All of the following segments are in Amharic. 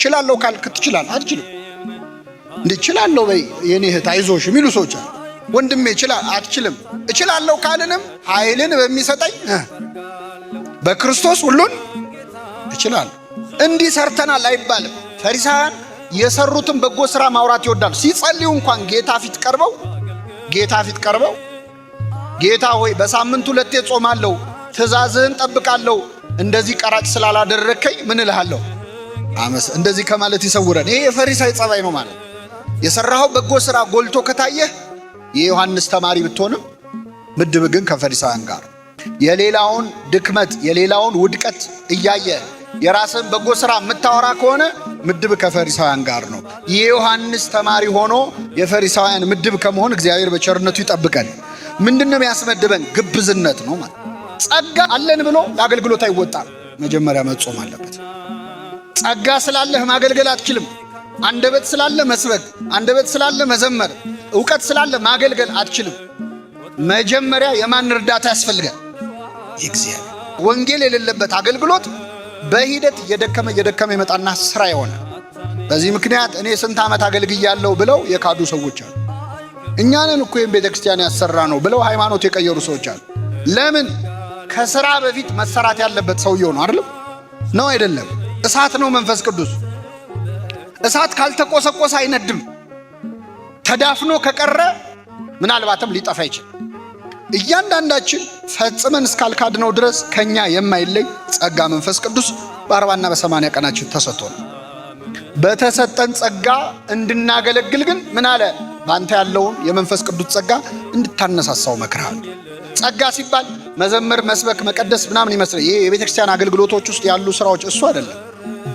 እችላለሁ ካልክ ትችላለህ። አትችልም እንዴ? እችላለሁ በይ የኔ እህት አይዞሽ የሚሉ ሰዎች አሉ። ወንድሜ አትችልም። እችላለሁ ካልንም ኃይልን በሚሰጠኝ በክርስቶስ ሁሉን እችላለሁ። እንዲህ ሰርተናል አይባልም። ፈሪሳውያን የሰሩትን በጎ ሥራ ማውራት ይወዳሉ። ሲጸልዩ እንኳን ጌታ ፊት ቀርበው ጌታ ሆይ በሳምንት 2 ጾማለሁ፣ ትእዛዝህን ጠብቃለሁ፣ እንደዚህ ቀራጭ ስላላደረከኝ ምን እልሃለሁ? እንደዚህ ከማለት ይሰውረን። ይሄ የፈሪሳይ ጸባይ ነው ማለት። የሰራኸው በጎ ሥራ ጎልቶ ከታየህ የዮሐንስ ተማሪ ብትሆንም ምድብ ግን ከፈሪሳውያን ጋር። የሌላውን ድክመት የሌላውን ውድቀት እያየ የራስን በጎ ሥራ የምታወራ ከሆነ ምድብ ከፈሪሳውያን ጋር ነው። የዮሐንስ ተማሪ ሆኖ የፈሪሳውያን ምድብ ከመሆን እግዚአብሔር በቸርነቱ ይጠብቀን። ምንድነው የሚያስመድበን? ግብዝነት ነው ማለት። ጸጋ አለን ብሎ ለአገልግሎት አይወጣም። መጀመሪያ መጾም አለበት። ጸጋ ስላለህ ማገልገል አትችልም። አንደበት ስላለ መስበክ፣ አንደበት ስላለ መዘመር፣ ዕውቀት ስላለ ማገልገል አትችልም። መጀመሪያ የማን እርዳታ ያስፈልጋል? የእግዚአብሔር። ወንጌል የሌለበት አገልግሎት በሂደት እየደከመ ይመጣና ስራ ይሆናል። በዚህ ምክንያት እኔ ስንት ዓመት አገልግያለሁ ብለው የካዱ ሰዎች አሉ። እኛንን እኮ ቤተክርስቲያን ያሰራ ነው ብለው ሃይማኖት የቀየሩ ሰዎች አሉ። ለምን? ከስራ በፊት መሰራት ያለበት ሰውየው ነው አይደለም? ነው አይደለም? እሳት ነው መንፈስ ቅዱስ። እሳት ካልተቆሰቆሰ አይነድም። ተዳፍኖ ከቀረ ምናልባትም ሊጠፋ ይችላል። እያንዳንዳችን ፈጽመን እስካልካድነው ድረስ ከኛ የማይለይ ጸጋ መንፈስ ቅዱስ በ40 እና በ80 ቀናችን ተሰጥቶናል። በተሰጠን ጸጋ እንድናገለግል ግን ምን አለ? ባንተ ያለውን የመንፈስ ቅዱስ ጸጋ እንድታነሳሳው መክራል። ጸጋ ሲባል መዘመር፣ መስበክ፣ መቀደስ ምናምን ይመስላል። ይሄ የቤተክርስቲያን አገልግሎቶች ውስጥ ያሉ ስራዎች እሱ አይደለም።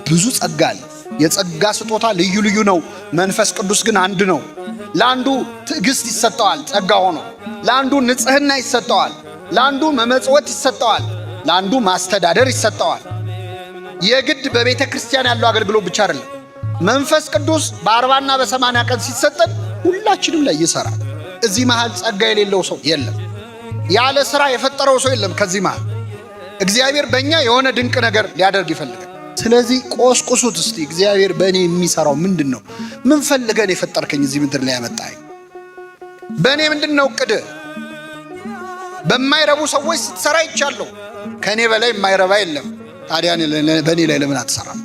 ብዙ ጸጋ አለ። የጸጋ ስጦታ ልዩ ልዩ ነው። መንፈስ ቅዱስ ግን አንድ ነው። ለአንዱ ትዕግስት ይሰጠዋል ጸጋ ሆኖ፣ ለአንዱ ንጽህና ይሰጠዋል፣ ለአንዱ መመጽወት ይሰጠዋል፣ ለአንዱ ማስተዳደር ይሰጠዋል። የግድ በቤተ ክርስቲያን ያለው አገልግሎት ብቻ አይደለም። መንፈስ ቅዱስ በ40 እና በ80 ቀን ሲሰጠን ሁላችንም ላይ ይሰራል። እዚህ መሃል ጸጋ የሌለው ሰው የለም። ያለ ስራ የፈጠረው ሰው የለም። ከዚህ መሃል እግዚአብሔር በእኛ የሆነ ድንቅ ነገር ሊያደርግ ይፈልጋል። ስለዚህ ቆስቁሱት እስቲ። እግዚአብሔር በእኔ የሚሰራው ምንድን ነው? ምን ፈልገን የፈጠርከኝ እዚህ ምድር ላይ ያመጣኝ? በእኔ ምንድን ነው እቅድ? በማይረቡ ሰዎች ስትሰራ ይቻለሁ። ከእኔ በላይ የማይረባ የለም። ታዲያ በእኔ ላይ ለምን አትሰራም?